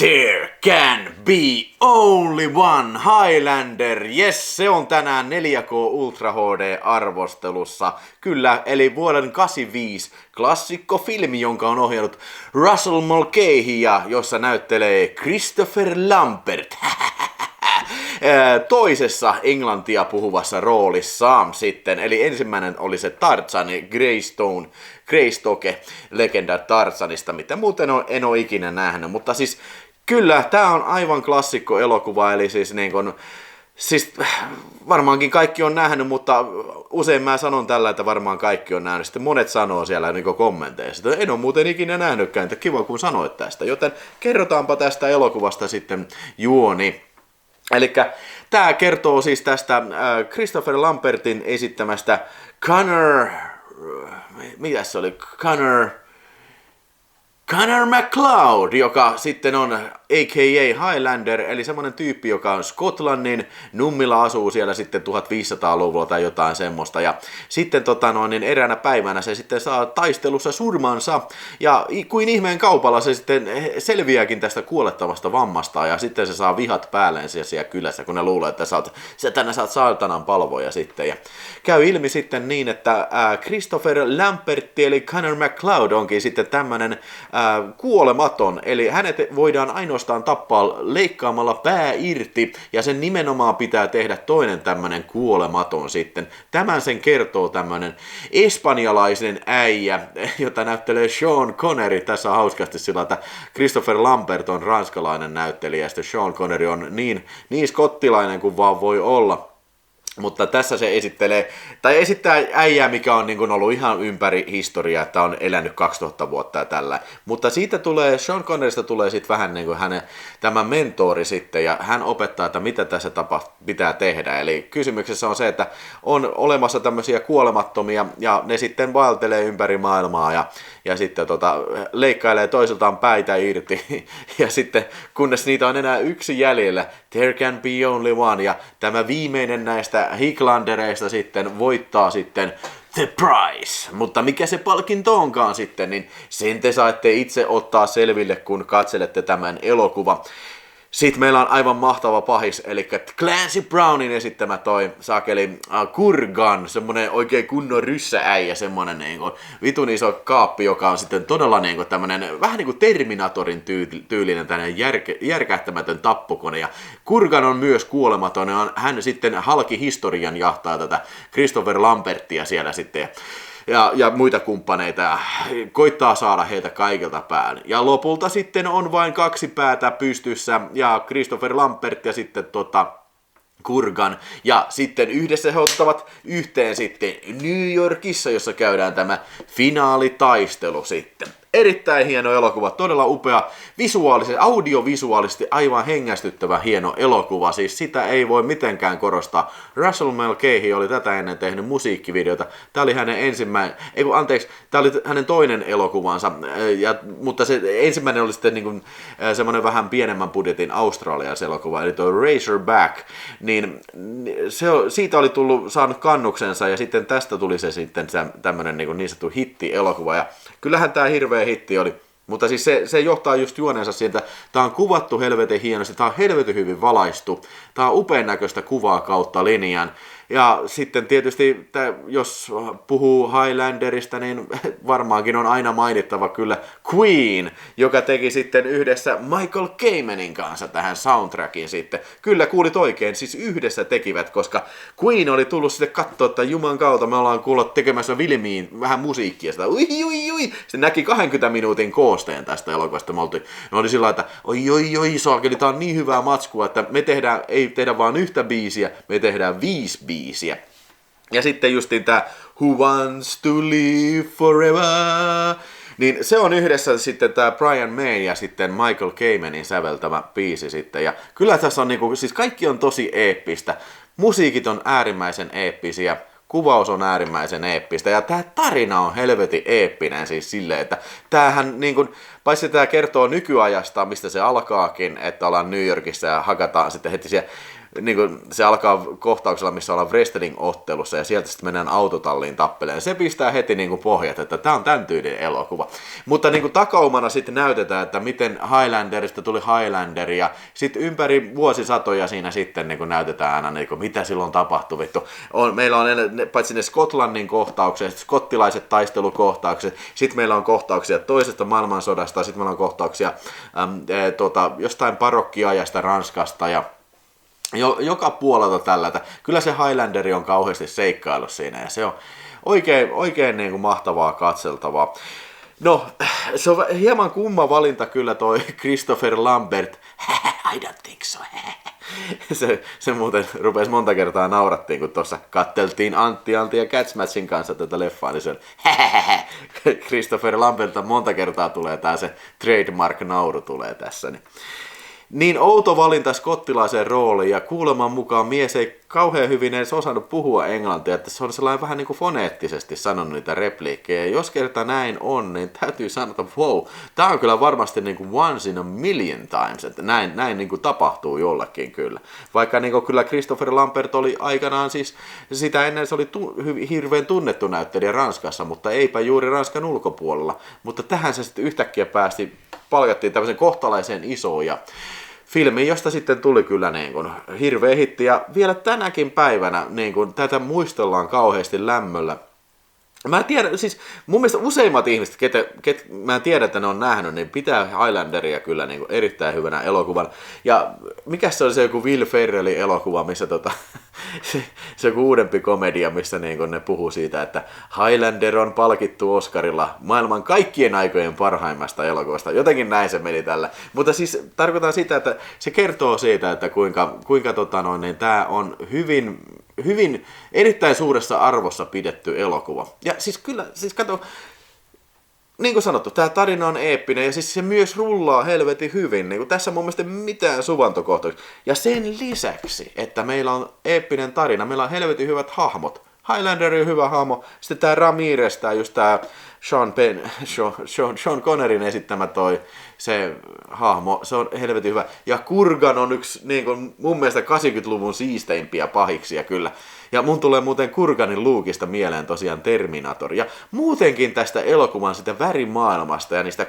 There can be only one Highlander. Yes, se on tänään 4K Ultra HD-arvostelussa. Kyllä, eli vuoden 85 klassikkofilmi, jonka on ohjannut Russell Mulcahy ja jossa näyttelee Christopher Lambert. Toisessa englantia puhuvassa roolissaan sitten, eli ensimmäinen oli se Tarzan Greystoke, legenda Tarzanista, mitä muuten en ole ikinä nähnyt, mutta siis kyllä, tää on aivan klassikko elokuva, eli siis varmaankin kaikki on nähnyt, mutta usein mä sanon tällä, että varmaan kaikki on nähnyt. Sitten monet sanoo siellä niin kommenteissa, että en ole muuten ikinä nähnytkään, että kiva kun sanoit tästä. Joten kerrotaanpa tästä elokuvasta sitten juoni. Elikkä tää kertoo siis tästä Christopher Lambertin esittämästä Connor MacLeod, joka sitten on a.k.a. Highlander, eli semmonen tyyppi, joka on Skotlannin nummilla, asuu siellä sitten 1500-luvulla tai jotain semmoista, ja sitten eräänä päivänä se sitten saa taistelussa surmansa, ja kuin ihmeen kaupalla se sitten selviääkin tästä kuolettavasta vammasta, ja sitten se saa vihat päälleen siellä kylässä, kun ne luulee, että sä saat saatanan palvoja sitten, ja käy ilmi sitten niin, että Christopher Lambert, eli Connor MacLeod onkin sitten tämmönen kuolematon, eli hänet voidaan ainoastaan tappaa leikkaamalla pää irti, ja sen nimenomaan pitää tehdä toinen tämmönen kuolematon sitten. Tämän sen kertoo tämmönen espanjalaisen äijä, jota näyttelee Sean Connery. Tässä on hauskasti sillä, että Christopher Lambert on ranskalainen näyttelijä, ja sitten Sean Connery on niin skottilainen kuin vaan voi olla. Mutta tässä se esittää äijää, mikä on ollut ihan ympäri historiaa, että on elänyt 2000 vuotta ja tällä. Mutta siitä Sean Connerysta tulee sitten vähän niin kuin tämä mentori sitten, ja hän opettaa, että mitä tässä pitää tehdä. Eli kysymyksessä on se, että on olemassa tämmöisiä kuolemattomia, ja ne sitten vaeltelee ympäri maailmaa, ja sitten leikkailee toisiltaan päitä irti, ja sitten kunnes niitä on enää yksi jäljellä, there can be only one, ja tämä viimeinen näistä Highlandereista sitten voittaa sitten the prize. Mutta mikä se palkinto onkaan sitten, niin sen te saatte itse ottaa selville, kun katselette tämän elokuvan. Sitten meillä on aivan mahtava pahis, eli Clancy Brownin esittämä toi saakeli Kurgan, semmonen oikein kunnon ryssääijä, semmonen vitun iso kaappi, joka on sitten todella tämmönen vähän niinku Terminatorin tyylinen tämmönen järkähtämätön tappokone, ja Kurgan on myös kuolematon, ja hän sitten halki historian jahtaa tätä Christopher Lambertia siellä sitten, ja muita kumppaneita, ja koittaa saada heitä kaikilta pään. Ja lopulta sitten on vain 2 päätä pystyssä, ja Christopher Lambert ja sitten Kurgan, ja sitten yhdessä he ottavat yhteen sitten New Yorkissa, jossa käydään tämä finaalitaistelu sitten. Erittäin hieno elokuva, todella upea, audiovisuaalisesti aivan hengästyttävä hieno elokuva, siis sitä ei voi mitenkään korostaa. Russell Mulcahy oli tätä ennen tehnyt musiikkivideota, tämä oli hänen tämä oli hänen toinen elokuvansa, mutta se ensimmäinen oli sitten semmoinen vähän pienemmän budjetin Australias-elokuva, eli tuo Razorback, niin siitä oli saanut kannuksensa, ja sitten tästä tuli se sitten tämmöinen niin sanottu hitti-elokuva, ja kyllähän tämä hirveä hitti oli. Mutta siis se johtaa just juoneensa siihen, että tämä on kuvattu helvetin hienosti, tämä on helvetin hyvin valaistu, tämä on upean näköistä kuvaa kautta linjan. Ja sitten tietysti, jos puhuu Highlanderista, niin varmaankin on aina mainittava kyllä Queen, joka teki sitten yhdessä Michael Kamenin kanssa tähän soundtrackiin sitten. Kyllä kuulit oikein, siis yhdessä tekivät, koska Queen oli tullut sitten katsoa, että juman kautta me ollaan kuullut tekemässä Vilmiin vähän musiikkia. Sitä, ui. Sitten näki 20 minuutin koosteen tästä elokuvasta. Me oli sillä että oi, saakeli, tää on niin hyvää matskua, että ei tehdä vaan yhtä biisiä, me tehdään 5 biisiä. Ja sitten justiin tää Who Wants to Live Forever, niin se on yhdessä sitten tää Brian May ja sitten Michael Kamenin säveltämä biisi sitten. Ja kyllä tässä on siis kaikki on tosi eeppistä. Musiikit on äärimmäisen eeppisiä. Kuvaus on äärimmäisen eeppistä, ja tämä tarina on helvetin eeppinen siis silleen, että tämähän paitsi tämä kertoo nykyajasta, mistä se alkaakin, että ollaan New Yorkissa ja hakataan sitten heti siellä niin kuin se alkaa kohtauksella, missä ollaan wrestling-ottelussa ja sieltä sitten mennään autotalliin tappeleen. Se pistää heti niin kuin pohjat, että tämä on tämän tyylinen elokuva. Mutta niin kuin takaumana sitten näytetään, että miten Highlanderista tuli Highlander ja sitten ympäri vuosisatoja siinä sitten niin kuin näytetään aina, niin kuin, mitä silloin tapahtui. Vittu. Meillä on paitsi ne Skotlannin kohtaukset, skottilaiset taistelukohtaukset, sitten meillä on kohtauksia toisesta maailmansodasta, sitten meillä on kohtauksia jostain barokkiajasta Ranskasta ja joka puolelta tällä. Kyllä se Highlanderi on kauheasti seikkailu siinä ja se on oikein niin kuin mahtavaa katseltavaa. No, se on hieman kumma valinta kyllä toi Christopher Lambert. I don't think so. Se muuten rupesi monta kertaa naurattiin, kun tuossa katteltiin Antti ja Catchmatchin kanssa tätä leffaa, niin se on Christopher Lamberta monta kertaa tulee tää se trademark-nauru tulee tässä. Niin outo valinta skottilaiseen rooliin ja kuuleman mukaan mies ei kauhean hyvin edes osannut puhua englantia, että se on sellainen vähän niin kuin foneettisesti sanonut niitä repliikkejä. Ja jos kerta näin on, niin täytyy sanoa, että wow, tämä on kyllä varmasti niin kuin once in a million times, että näin niin kuin tapahtuu jollakin kyllä. Vaikka niin kuin kyllä Christopher Lambert oli aikanaan siis, sitä ennen se oli hirveän tunnettu näyttelijä Ranskassa, mutta eipä juuri Ranskan ulkopuolella. Mutta tähän se sitten yhtäkkiä palkattiin tämmöisen kohtalaisen isoon ja filmi, josta sitten tuli kyllä niin kuin hirveä hitti ja vielä tänäkin päivänä niin kuin tätä muistellaan kauheasti lämmöllä. Mä tiedän, siis mun mielestä useimmat ihmiset, mä tiedän, että ne on nähnyt, niin pitää Highlanderia kyllä niin kuin erittäin hyvänä elokuvan. Ja mikä se oli se joku Will Ferrellin elokuva, missä se joku uudempi komedia, missä niin kuin ne puhuu siitä, että Highlander on palkittu Oscarilla maailman kaikkien aikojen parhaimmasta elokuvasta. Jotenkin näin se meni tällä. Mutta siis tarkoitan sitä, että se kertoo siitä, että kuinka niin tää on hyvin erittäin suuressa arvossa pidetty elokuva. Ja siis kyllä, siis kato, niin kuin sanottu, tämä tarina on eeppinen ja siis se myös rullaa helvetin hyvin. Niin kuin tässä mun mielestä mitään suvantokohtauksia. Ja sen lisäksi, että meillä on eeppinen tarina, meillä on helvetin hyvät hahmot. Highlander on hyvä hahmo, sitten tämä Ramirez, just tämä Sean Connerin esittämä se hahmo, se on helvetin hyvä. Ja Kurgan on yksi niin kuin, mun mielestä 80-luvun siisteimpiä pahiksia kyllä. Ja mun tulee muuten Kurganin luukista mieleen tosiaan Terminator. Ja muutenkin tästä elokuvan sitä värimaailmasta ja niistä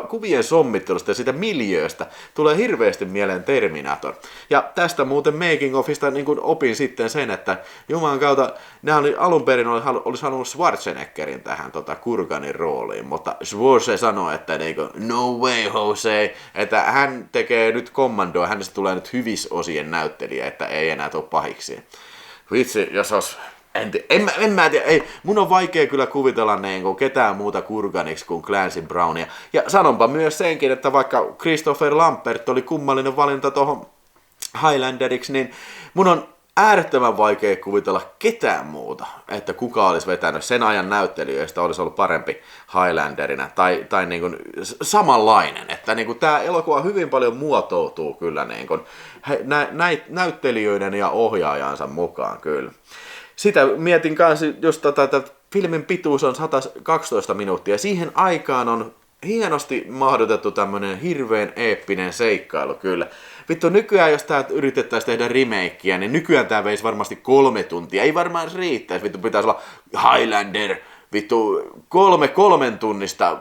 kuvien sommittelusta ja sitä miljööstä tulee hirveästi mieleen Terminator. Ja tästä muuten making ofista niin kuin opin sitten sen, että jumalan kautta alun perin olisi halunnut Schwarzeneggerin tähän Kurganin rooliin, mutta Schwarze sanoi, että niin kuin, no way Jose, että hän tekee nyt kommandoa, hänestä tulee nyt hyvisosien näyttelijä, että ei enää ole pahiksi. Vitsi, jos olisi... En mä tiedä, ei, mun on vaikea kyllä kuvitella niin ketään muuta Kurganiksi kuin Clancy Brownia. Ja sanonpa myös senkin, että vaikka Christopher Lambert oli kummallinen valinta tuohon Highlanderiksi, niin mun on äärettömän vaikea kuvitella ketään muuta, että kuka olisi vetänyt sen ajan näyttelijöistä, olisi ollut parempi Highlanderina tai niin kuin samanlainen. Että niin kuin tämä elokuva hyvin paljon muotoutuu kyllä niin kuin näyttelijöiden ja ohjaajansa mukaan kyllä. Sitä mietin kanssa, just että filmin pituus on 112 minuuttia. Siihen aikaan on hienosti mahdotettu tämmönen hirveän eeppinen seikkailu kyllä. Vittu, nykyään jos tää yritettäisiin tehdä remakeä, niin nykyään tää veisi varmasti 3 tuntia. Ei varmaan riittäisi. Vittu, pitäisi olla Highlander, vittu, 3 tunnista.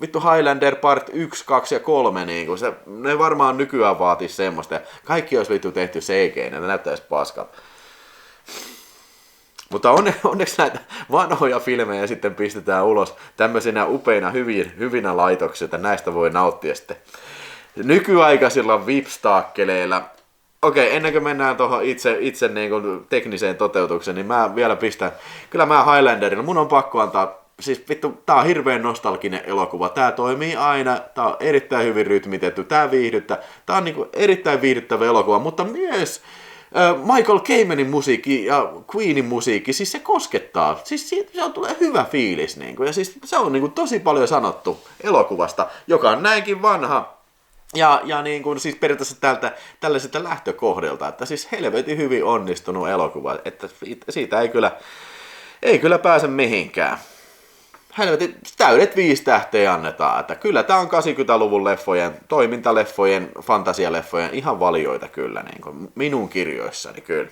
Vittu Highlander part 1, 2 ja 3, niin kuin se, ne varmaan nykyään vaatisi semmoista. Ja kaikki olisi vittu tehty CG-nä, ne näyttäisi paskalta. Mutta onneksi näitä vanhoja filmejä sitten pistetään ulos tämmöisinä upeina hyvinä laitoksina, että näistä voi nauttia sitten nykyaikaisilla vipstaakkeleilla. Okei, ennen kuin mennään tuohon itse niin kuin tekniseen toteutukseen, niin mä vielä pistän, kyllä mä Highlanderilla, mun on pakko antaa, siis vittu, tää on hirveän nostalginen elokuva, tää toimii aina, tää on erittäin hyvin rytmitetty, tää viihdyttää, tää on niin kuin erittäin viihdyttävä elokuva, mutta myös Michael Kamenin musiikki ja Queenin musiikki, siis se koskettaa, siis siitä tulee hyvä fiilis, niin kuin, ja siis se on niin kuin tosi paljon sanottu elokuvasta, joka on näinkin vanha, ja niin kuin, siis periaatteessa tällaiselta lähtökohdilta, että siis helvetin hyvin onnistunut elokuva, että siitä ei kyllä pääse mihinkään. helvetin täydet 5 tähteä annetaan, että kyllä tää on 80-luvun leffojen, toimintaleffojen, fantasialeffojen ihan valioita kyllä, niin kuin minun kirjoissani kyllä.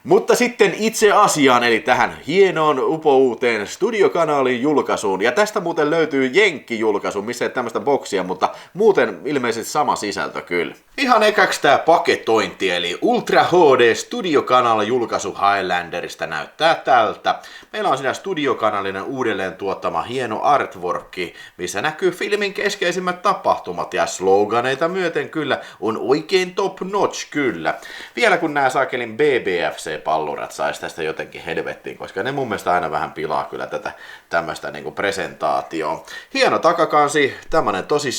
Mutta sitten itse asiaan, eli tähän hienoon upouuteen Studiokanaalin julkaisuun. Ja tästä muuten löytyy Jenkki-julkaisu, missä ei tämmöistä boksia, mutta muuten ilmeisesti sama sisältö kyllä. Ihan ekaksi tää paketointi, eli Ultra HD Studiokanal julkaisu Highlanderista näyttää tältä. Meillä on siinä Studiokanalinen uudelleen tuottama hieno artworkki, missä näkyy filmin keskeisimmät tapahtumat ja sloganeita myöten kyllä on oikein top notch kyllä. Vielä kun nää saakelin BBFC-pallurat sais tästä jotenkin helvettiin, koska ne mun mielestä aina vähän pilaa kyllä tätä tämmöstä niinku presentaatioa. Hieno takakansi, tämmönen tosi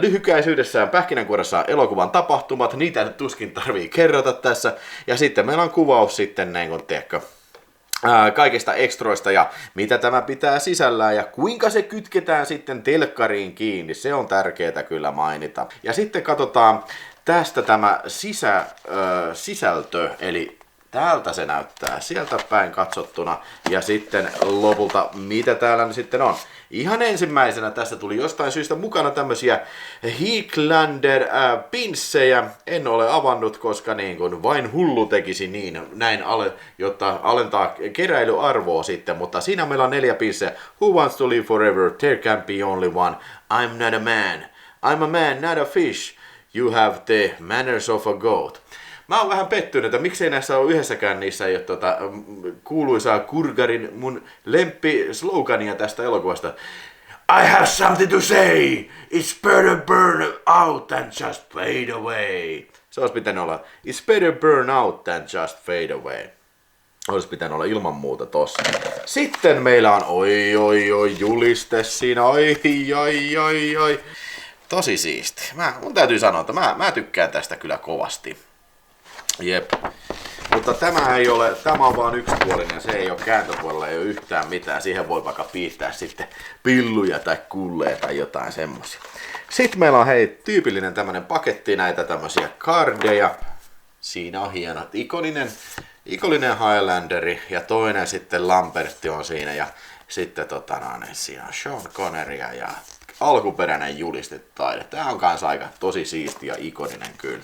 lyhykäisyydessään pähkinänkuoressaan elokuvan tapahtumat, niitä nyt tuskin tarvii kerrota tässä. Ja sitten meillä on kuvaus sitten niin kuin, tiedätkö, kaikista ekstroista ja mitä tämä pitää sisällään ja kuinka se kytketään sitten telkkariin kiinni, se on tärkeää kyllä mainita. Ja sitten katsotaan tästä tämä sisältö, eli täältä se näyttää sieltä päin katsottuna ja sitten lopulta mitä täällä sitten on. Ihan ensimmäisenä tässä tuli jostain syystä mukana tämmösiä Highlander pinssejä. En ole avannut, koska niin kuin vain hullu tekisi niin, jotta alentaa keräilyarvoa sitten. Mutta siinä meillä on 4 pinssejä. Who wants to live forever? There can be only one. I'm not a man. I'm a man, not a fish. You have the manners of a goat. Mä oon vähän pettynyt, että miksei näissä ole yhdessäkään niissä ei ole kuuluisaa Kurgarin mun lempislogania tästä elokuvasta. I have something to say! It's better burn out than just fade away. Se olisi pitänyt olla It's better burn out than just fade away. Olisi pitänyt olla ilman muuta tossa. Sitten meillä on juliste siinä. Oi. Tosi siisti. Mun täytyy sanoa, että mä tykkään tästä kyllä kovasti. Jep. Mutta tämä on vaan yksipuolinen, se ei ole kääntöpuolella, ei ole yhtään mitään. Siihen voi vaikka piittää sitten pilluja tai kulleja tai jotain semmosia. Sitten meillä on tyypillinen tämmönen paketti näitä tämmösiä kardeja. Siinä on hienot ikoninen Highlanderi ja toinen sitten Lambertti on siinä ja sitten siinä on Sean Conneria ja alkuperäinen julistetaide. Tää on kans aika tosi siisti ja ikoninen kyllä.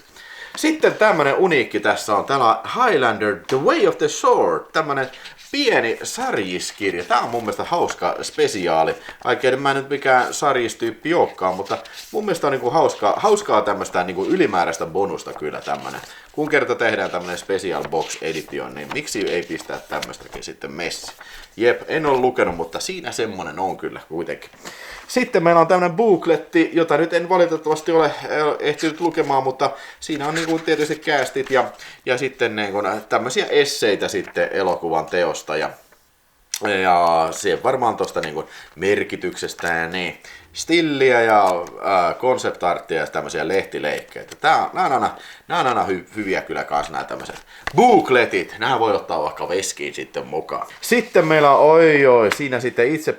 Sitten tämmönen uniikki tässä on. Täällä on Highlander The Way of the Sword. Tämmönen pieni sarjiskirja. Tää on mun mielestä hauska spesiaali. Oikein mä en nyt mikään sarjistyyppi olekaan, mutta mun mielestä on niinku hauskaa tämmöstä niinku ylimääräistä bonusta kyllä tämmönen. Kun kerta tehdään tämmönen special box edition, niin miksi ei pistää tämmöstäkin sitten messi? Jep, en ole lukenut, mutta siinä semmonen on kyllä kuitenkin. Sitten meillä on tämmönen bookletti, jota nyt en valitettavasti ole ehtinyt lukemaan, mutta siinä on niinku tietysti castit ja sitten niinku tämmöisiä esseitä sitten elokuvan teosta ja siihen varmaan tosta niinku merkityksestä ja niin. Stilliä ja konseptarttia ja tämmöisiä lehtileikkeitä. Nää on aina hyviä kyllä kans nää tämmöiset bookletit. Nää voi ottaa vaikka veskiin sitten mukaan. Sitten meillä on siinä sitten itse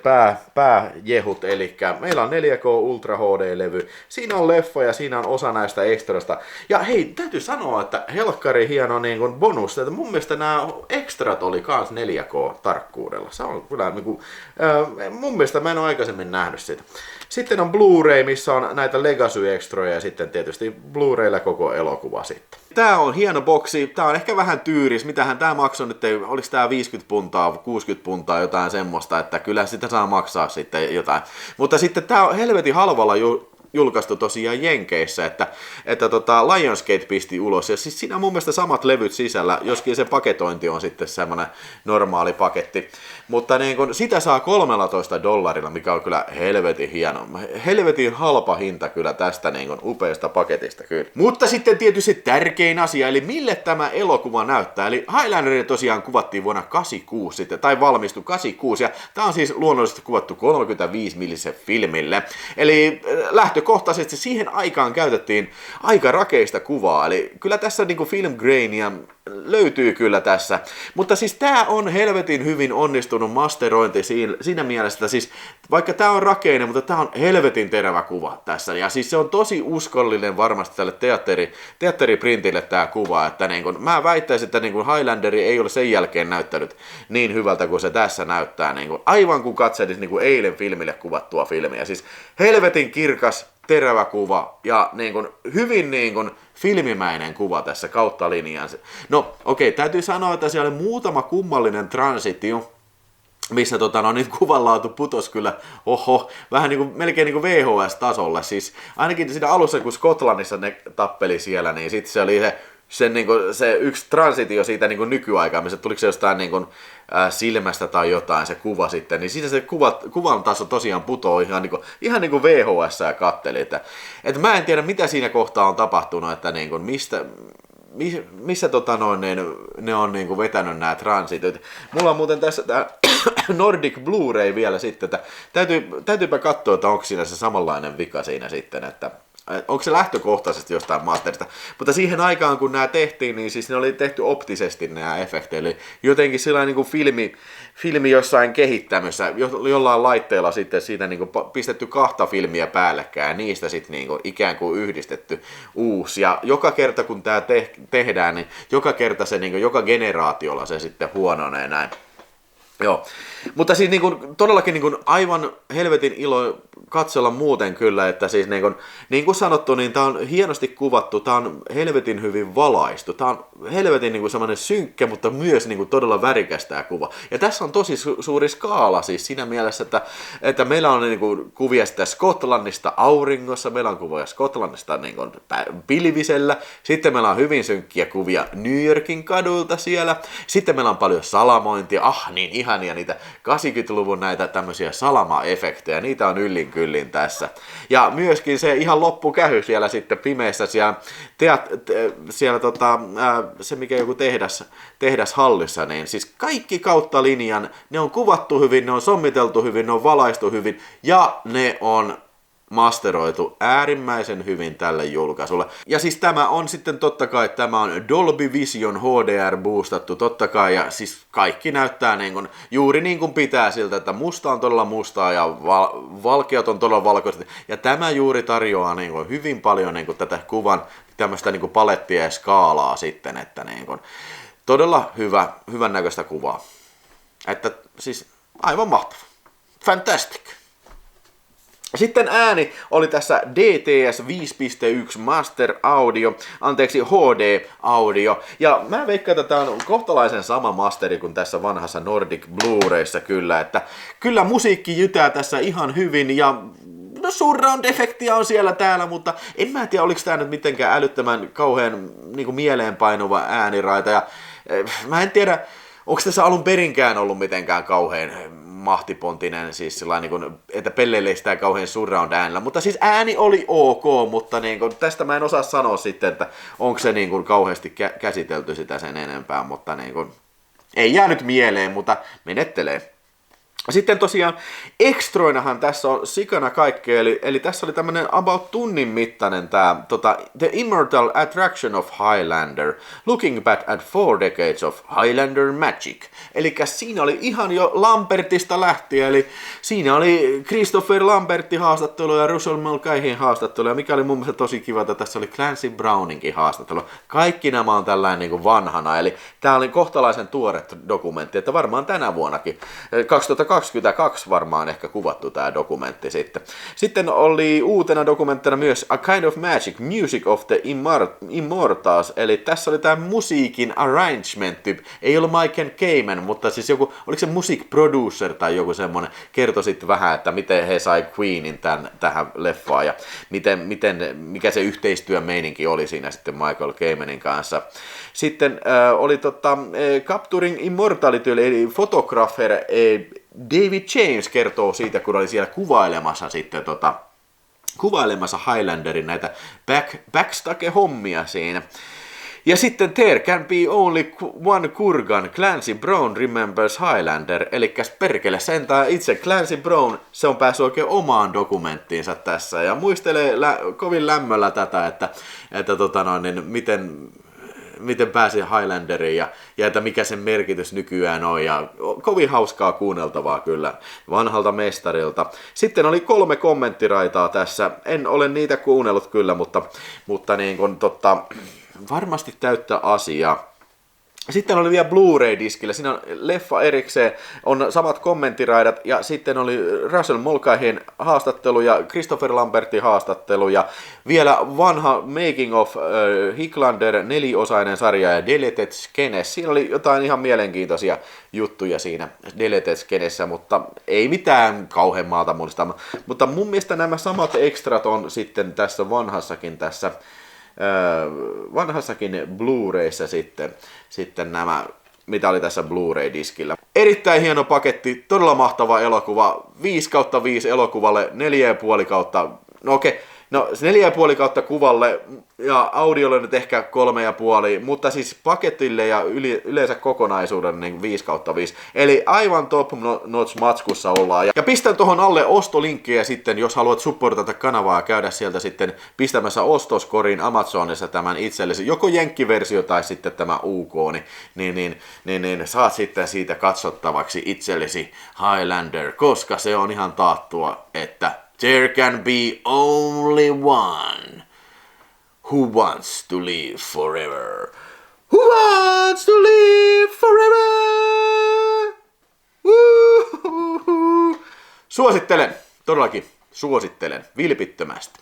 pääjehut, eli meillä on 4K Ultra HD-levy. Siinä on leffa ja siinä on osa näistä ekstrasta. Ja hei, täytyy sanoa, että helkkari hieno niin kuin bonus, että mun mielestä nämä ekstrat oli kans 4K-tarkkuudella. Se on kyllä niin kuin, mun mielestä mä en ole aikaisemmin nähnyt sitä. Sitten on Blu-ray, missä on näitä Legacy-ekstroja ja sitten tietysti Blu-raylla koko elokuva sitten. Tää on hieno boksi, tää on ehkä vähän tyyris, mitähän tää maksoi nyt, oliko tää 50 puntaa, 60 puntaa, jotain semmoista, että kyllä sitä saa maksaa sitten jotain. Mutta sitten tää on helvetin halvalla julkaistu tosiaan Jenkeissä, että Lionsgate pisti ulos, ja siis siinä on mun mielestä samat levyt sisällä, joskin se paketointi on sitten semmoinen normaali paketti, mutta niin kun sitä saa $13, mikä on kyllä helvetin hieno, helvetin halpa hinta kyllä tästä niin kun upeasta paketista kyllä. Mutta sitten tietysti tärkein asia, eli mille tämä elokuva näyttää, eli Highlander tosiaan kuvattiin vuonna 86 sitten, tai valmistui 86, ja tää on siis luonnollisesti kuvattu 35 millisen filmille, eli lähtö lähtökohtaisesti siihen aikaan käytettiin aika rakeista kuvaa, eli kyllä tässä niinku film grainia löytyy kyllä tässä, mutta siis tää on helvetin hyvin onnistunut masterointi siinä mielessä, että siis vaikka tää on rakeinen, mutta tää on helvetin terävä kuva tässä, ja siis se on tosi uskollinen varmasti tälle teatteriprintille tää kuva, että niin kun, mä väittäisin, että niin kun Highlanderi ei ole sen jälkeen näyttänyt niin hyvältä kuin se tässä näyttää, niin kun, aivan kuin katselisi niin kun eilen filmille kuvattua filmiä, siis helvetin kirkas, terävä kuva ja niin kun, hyvin niin kun, filmimäinen kuva tässä kautta linjaan. No okei, täytyy sanoa, että siellä oli muutama kummallinen transitio, missä niin kuvanlaatu putosi kyllä, vähän niin kuin, melkein niin kuin VHS-tasolle. Siis ainakin siinä alussa, kun Skotlannissa ne tappeli siellä, niin sitten se oli se yksi transitio siitä niin kuin nykyaikaan, missä tuliko se jostain niin kuin, silmästä tai jotain se kuva sitten, niin siinä se kuvan taso tosiaan putoo ihan niin kuin VHS ja katteli. Että mä en tiedä, mitä siinä kohtaa on tapahtunut, että niin kuin, missä ne on niin kuin vetänyt nämä transitit. Mulla on muuten tässä tämä Nordic Blu-ray vielä sitten, että täytyypä katsoa, että onko siinä se samanlainen vika siinä sitten, että onko se lähtökohtaisesti jostain masterista, mutta siihen aikaan kun nämä tehtiin, niin siis ne oli tehty optisesti nämä efektit, eli jotenkin sellainen niin kuin filmi jossain kehittämössä, jollain laitteella sitten siitä niin kuin pistetty 2 filmiä päällekkäin ja niistä sitten niin kuin ikään kuin yhdistetty uusi, ja joka kerta kun tämä tehdään, niin joka kerta se niin kuin, joka generaatiolla se sitten huononee näin. Joo, mutta siis todellakin aivan helvetin ilo katsella muuten kyllä, että siis niin kuin sanottu, niin tää on hienosti kuvattu, tää on helvetin hyvin valaistu, tää on helvetin semmoinen synkkä, mutta myös todella värikäs tää kuva. Ja tässä on tosi suuri skaala siis siinä mielessä, että meillä on kuvia sitä Skotlannista auringossa, meillä on kuvia Skotlannista pilvisellä, sitten meillä on hyvin synkkiä kuvia New Yorkin kadulta siellä, sitten meillä on paljon salamointia, niin ihania niitä 80-luvun näitä tämmöisiä salama-efektejä, niitä on yllin kyllin tässä. Ja myöskin se ihan loppukähy siellä sitten pimeässä siellä se mikä joku tehdashallissa, niin siis kaikki kautta linjan, ne on kuvattu hyvin, ne on sommiteltu hyvin, ne on valaistu hyvin ja ne on masteroitu äärimmäisen hyvin tälle julkaisulle. Ja siis tämä on sitten totta kai, tämä on Dolby Vision HDR boostattu totta kai, ja siis kaikki näyttää juuri niin kuin pitää siltä, että musta on todella mustaa ja valkeat on todella valkoiset. Ja tämä juuri tarjoaa hyvin paljon tätä kuvan tämmöistä palettia ja skaalaa sitten, että todella hyvän näköistä kuvaa. Että siis aivan mahtava. Fantastic. Sitten ääni oli tässä DTS 5.1 Master Audio, HD Audio, ja mä veikkaan, että tää on kohtalaisen sama masteri kuin tässä vanhassa Nordic Blu-rayssa kyllä, että kyllä musiikki jytää tässä ihan hyvin, ja no surround-efektiä on siellä täällä, mutta en mä tiedä, oliko tää nyt mitenkään älyttömän kauhean mieleenpainuva ääniraita, ja mä en tiedä, onko tässä alun perinkään ollut mitenkään kauhean mahtipontinen, siis sellainen, että pelleille sitä kauhean surround äänellä, mutta siis ääni oli ok, mutta tästä mä en osaa sanoa sitten, että onko se kauheasti käsitelty sitä sen enempää, mutta ei jäänyt mieleen, mutta menettelee. Sitten tosiaan ekstroinahan tässä on sikana kaikkea, eli tässä oli tämmönen about tunnin mittainen tää The Immortal Attraction of Highlander, Looking Back at 4 Decades of Highlander Magic. Eli siinä oli ihan jo Lambertista lähtien, eli siinä oli Christopher Lambertin haastattelu ja Russell Mulcahy'n haastattelu, ja mikä oli mun mielestä tosi kiva, että tässä oli Clancy Browninkin haastattelu. Kaikki nämä on tällainen vanhana, eli tää oli kohtalaisen tuore dokumentti, että varmaan tänä vuonnakin, 2022 varmaan ehkä kuvattu tämä dokumentti sitten. Sitten oli uutena dokumenttina myös A Kind of Magic, Music of the Immortals, eli tässä oli tämä musiikin arrangement, ei ollut Michael Kamen, mutta siis joku, oliko se music producer tai joku semmoinen, kertoi sitten vähän, että miten he sai Queenin tähän leffaan ja mikä se yhteistyömeininki oli siinä sitten Michael Kamenin kanssa. Sitten oli Capturing Immortality, eli photographer David James kertoo siitä, kun oli siellä kuvailemassa sitten kuvailemassa Highlanderin näitä backstake-hommia siinä. Ja sitten There can be only one Kurgan, Clancy Brown remembers Highlander, eli perkele sentään itse Clancy Brown, se on päässyt oikein omaan dokumenttiinsa tässä, ja muistelee kovin lämmöllä tätä, että miten pääsi Highlanderiin ja että mikä sen merkitys nykyään on, ja kovin hauskaa kuunneltavaa kyllä vanhalta mestarilta. Sitten oli 3 kommenttiraitaa tässä, en ole niitä kuunnellut kyllä, mutta niin kuin varmasti täyttä asiaa. Sitten oli vielä Blu-ray-diskillä, siinä on leffa erikseen, on samat kommenttiraidat, ja sitten oli Russell Mulcahin haastattelu ja Christopher Lambertin haastattelu, ja vielä vanha Making of Highlander 4-osainen sarja ja Deleted Skenes. Siinä oli jotain ihan mielenkiintoisia juttuja siinä Deleted Skenessä, mutta ei mitään kauhean maalta muista. Mutta mun mielestä nämä samat extrat on sitten tässä vanhassakin Blu-rayssa sitten nämä, mitä oli tässä Blu-ray-diskillä. Erittäin hieno paketti, todella mahtava elokuva, 5/5 elokuvalle, 4,5 kautta, no okei, no 4,5 kautta kuvalle ja audiolle nyt ehkä 3,5, mutta siis paketille ja yleensä kokonaisuuden niin 5/5. Eli aivan top notch matskussa ollaan. Ja pistän tuohon alle ostolinkkejä sitten, jos haluat supportata kanavaa ja käydä sieltä sitten pistämässä ostoskoriin Amazonissa tämän itsellesi, joko jenkkiversio tai sitten tämä UK, niin saat sitten siitä katsottavaksi itsellesi Highlander, koska se on ihan taattua, että there can be only one who wants to live forever. Who wants to live forever? Suosittelen, todellakin suosittelen, vilpittömästi.